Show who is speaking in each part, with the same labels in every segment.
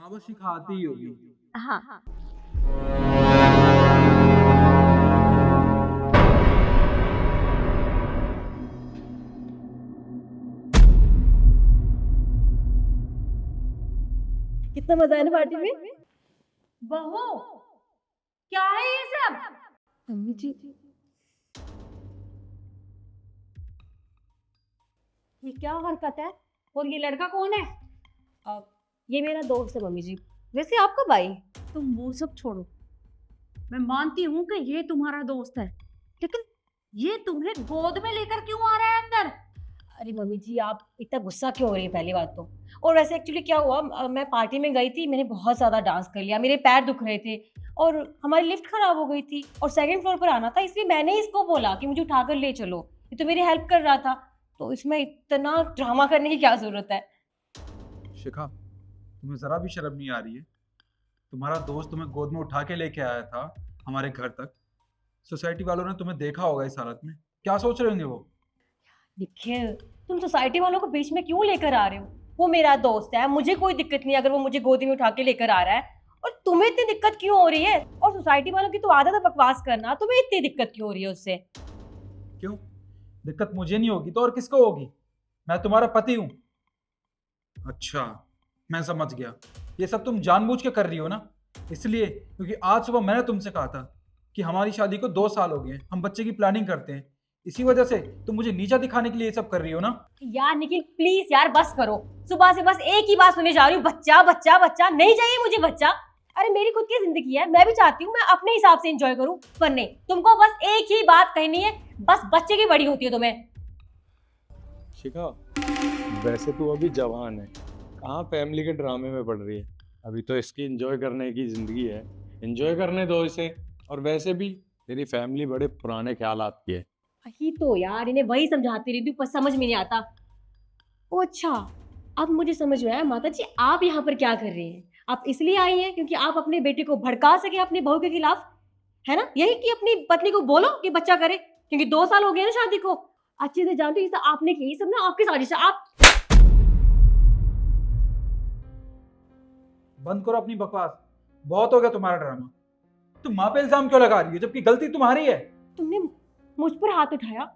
Speaker 1: हाँ बस सिखाती ही होगी।
Speaker 2: हाँ हाँ। कितना मजा है ना पार्टी में।
Speaker 3: बहू, क्या है ये सब?
Speaker 2: मम्मी जी,
Speaker 3: ये क्या हरकत है? और ये लड़का कौन है?
Speaker 2: ये मेरा दोस्त है मम्मी जी। वैसे आप कब आई?
Speaker 3: तुम वो सब छोड़ो। मैं मानती हूँ कि ये तुम्हारा दोस्त है, लेकिन ये तुम्हें गोद में लेकर क्यों आ रहा है अंदर?
Speaker 2: अरे मम्मी जी, आप इतना गुस्सा क्यों हो रही है पहली बात तो। और वैसे एक्चुअली क्या हुआ, मैं पार्टी में गई थी, मैंने बहुत ज़्यादा डांस कर लिया, मेरे पैर दुख रहे थे और हमारी लिफ्ट खराब हो गई थी और सेकंड फ्लोर पर आना था, इसलिए मैंने इसको बोला कि मुझे उठाकर ले चलो। ये तो मेरी हेल्प कर रहा था, तो इसमें इतना ड्रामा करने की क्या ज़रूरत है।
Speaker 1: शिखा, तुम्हें जरा भी शर्म नहीं आ रही है? तुम्हारा दोस्त तुम्हें गोद में उठा के लेके आया था हमारे घर तक। सोसाइटी वालों ने तुम्हें देखा होगा इस हालत में, क्या सोच रहे होंगे वो?
Speaker 2: देखिए, तुम सोसाइटी वालों को बीच में क्यों लेकर आ रहे हो? वो मेरा दोस्त है, मुझे कोई दिक्कत नहीं अगर वो मुझे गोदी में उठा के लेकर आ रहा है। और तुम्हें इतनी दिक्कत क्यों हो रही है? और सोसाइटी वालों की तो आदत है बकवास करना, तुम्हें इतनी दिक्कत क्यों हो रही है उससे?
Speaker 1: क्यों? दिक्कत मुझे नहीं होगी तो और किसको होगी? मैं तुम्हारा पति हूँ। अच्छा, मैं समझ गया। ये सब तुम जानबूझ के कर रही हो ना, इसलिए क्योंकि आज सुबह मैंने तुमसे कहा था कि हमारी शादी को 2 साल हो गए हैं, हम बच्चे की प्लानिंग करते हैं। इसी वजह से तुम मुझे नीचा दिखाने के लिए ये सब कर रही हो ना?
Speaker 2: यार निखिल प्लीज यार बस करो। सुबह से बस एक ही बात सुने जा रही हूँ, बच्चा बच्चा बच्चा। नहीं चाहिए मुझे बच्चा। अरे मेरी खुद की जिंदगी है, मैं भी चाहती हूँ मैं अपने हिसाब से एंजॉय करूँ, पर नहीं, तुमको बस एक ही बात कहनी है, बस बच्चे की बड़ी होती है तुम्हें।
Speaker 4: शिखा, वैसे तू अभी जवान है, कहाँ फैमिली के ड्रामे में पड़ रही है। अभी तो इसकी एंजॉय करने की जिंदगी है, एंजॉय करने दो इसे। और वैसे भी तेरी फैमिली बड़े पुराने ख्यालात की है।
Speaker 2: वही तो यार, इन्हें वही समझाती रहती हूँ पर समझ में नहीं आता। ओ अच्छा, अब मुझे समझ में आया माता जी, आप यहाँ पर क्या कर रही हैं? आप इसलिए आई हैं क्योंकि आप अपने बेटे को भड़का सके अपनी बहू के खिलाफ, है ना? यही कि अपनी पत्नी को बोलो कि बच्चा करे, क्योंकि 2 साल हो गए ना शादी को। अच्छे से जानती हूँ ये सब आपने की, ये सब ना आपकी साजिश है। आप
Speaker 1: बंद करो अपनी बकवास, बहुत हो गया तुम्हारा ड्रामा। तुम माँ पे इल्जाम क्यों लगा रही हो जबकि गलती तुम्हारी है?
Speaker 2: तुमने मुझ पर हाथ उठाया,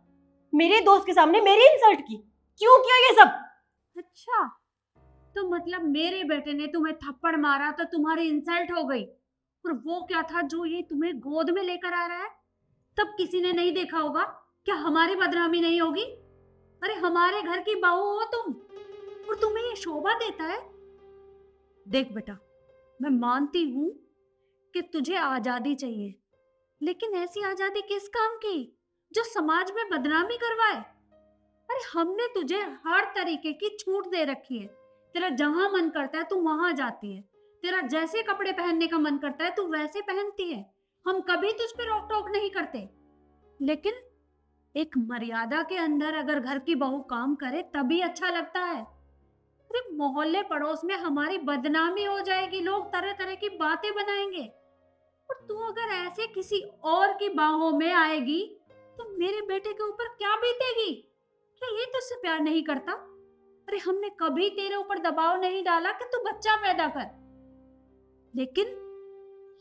Speaker 2: मेरे दोस्त के सामने मेरी इंसल्ट की, क्यों किया ये सब?
Speaker 3: अच्छा, तो मतलब मेरे बेटे ने तुम्हें थप्पड़ मारा तो तुम्हारी इंसल्ट हो गई, और वो क्या था जो ये तुम्हें गोद में लेकर आ रहा है? तब किसी ने नहीं देखा होगा? क्या हमारी बदनामी नहीं होगी? अरे हमारे घर की बहू हो तुम, और तुम्हें ये शोभा देता है? देख बेटा, मैं मानती हूँ कि तुझे आजादी चाहिए, लेकिन ऐसी आजादी किस काम की जो समाज में बदनामी करवाए? अरे हमने तुझे हर तरीके की छूट दे रखी है। तेरा जहां मन करता है तू वहां जाती है, तेरा जैसे कपड़े पहनने का मन करता है तू वैसे पहनती है। हम कभी तुझ पे रोक टोक नहीं करते, लेकिन एक मर्यादा के अंदर अगर घर की बहू काम करे तभी अच्छा लगता है। अरे मोहल्ले पड़ोस में हमारी बदनामी हो जाएगी, लोग तरह तरह की बातें बनाएंगे, और तू अगर ऐसे किसी और की बाहों में आएगी तो मेरे बेटे के ऊपर क्या बीतेगी? क्या ये तुझसे प्यार नहीं करता? अरे हमने कभी तेरे ऊपर दबाव नहीं डाला कि तू बच्चा पैदा कर, लेकिन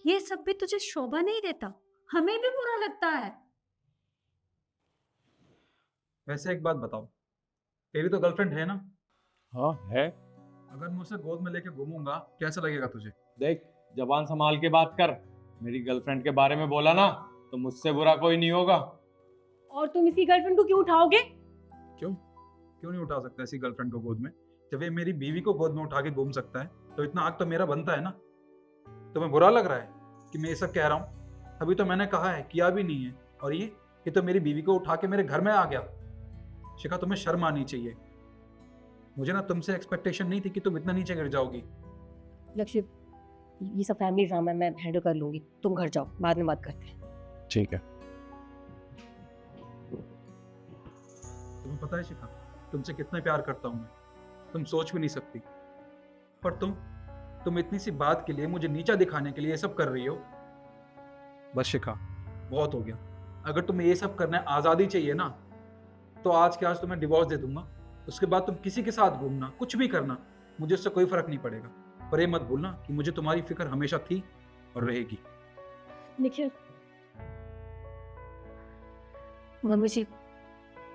Speaker 3: ये सब भी तुझे शोभा नहीं देता, हमें भी बुरा लगता है।
Speaker 1: वैसे एक बात बताओ, तेरी तो गर्लफ्रेंड है ना?
Speaker 4: हाँ है।
Speaker 1: अगर मैं उसे गोद में लेके घूमूंगा कैसा लगेगा तुझे?
Speaker 4: देख, जबान संभाल के बात कर। मेरी गर्लफ्रेंड के बारे में बोला ना तो मुझसे बुरा कोई नहीं होगा।
Speaker 2: और तुम इसकी गर्लफ्रेंड को क्यों उठाओगे?
Speaker 1: क्यों? क्यों नहीं उठा सकता ऐसी गर्लफ्रेंड को गोद में? जब ये मेरी बीवी को गोद में उठा के घूम सकता है तो इतना हक तो मेरा बनता है ना। तुम्हें बुरा लग रहा है कि मैं ये सब कह रहा हूँ? अभी तो मैंने कहा है, किया भी नहीं है, और ये तो मेरी बीवी को उठा के मेरे घर में आ गया। शिखा, तुम्हें शर्म आनी चाहिए। मुझे ना तुमसे एक्सपेक्टेशन नहीं थी कि तुम इतना नीचे गिर जाओगी।
Speaker 2: लक्ष्य, ये सब फैमिली ड्रामा मैं हैंडल कर लूंगी, तुम घर जाओ, बाद में बात करते हैं।
Speaker 4: ठीक है।
Speaker 1: तुम्हें पता है शिखा, तुमसे कितना प्यार करता हूँ मैं, तुम सोच भी नहीं सकती। पर तुम इतनी सी बात के लिए, मुझे नीचा दिखाने के लिए ये सब कर रही हो। बस शिखा, बहुत हो गया। अगर तुम्हें ये सब करना है, आज़ादी चाहिए ना, तो आज के आज तुम्हें डिवोर्स दे दूंगा। उसके बाद तुम किसी के साथ घूमना, कुछ भी करना, मुझे उससे कोई फर्क नहीं पड़ेगा। पर ये मत भूलना कि मुझे तुम्हारी फिक्र हमेशा थी और रहेगी।
Speaker 2: निखिल, मम्मी जी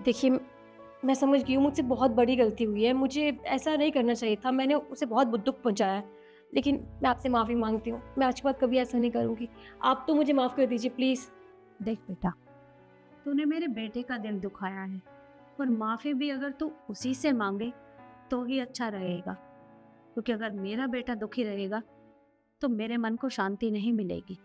Speaker 2: देखिए, मैं समझ गई हूँ मुझसे बहुत बड़ी गलती हुई है, मुझे ऐसा नहीं करना चाहिए था, मैंने उसे बहुत दुख पहुंचाया है, लेकिन मैं आपसे माफ़ी मांगती हूँ, मैं आज के बाद कभी ऐसा नहीं करूँगी। आप तो मुझे माफ़ कर दीजिए प्लीज़।
Speaker 3: देख बेटा, तूने मेरे बेटे का दिल दुखाया है, और माफी भी अगर तू उसी से मांगे तो ही अच्छा रहेगा, क्योंकि अगर मेरा बेटा दुखी रहेगा तो मेरे मन को शांति नहीं मिलेगी।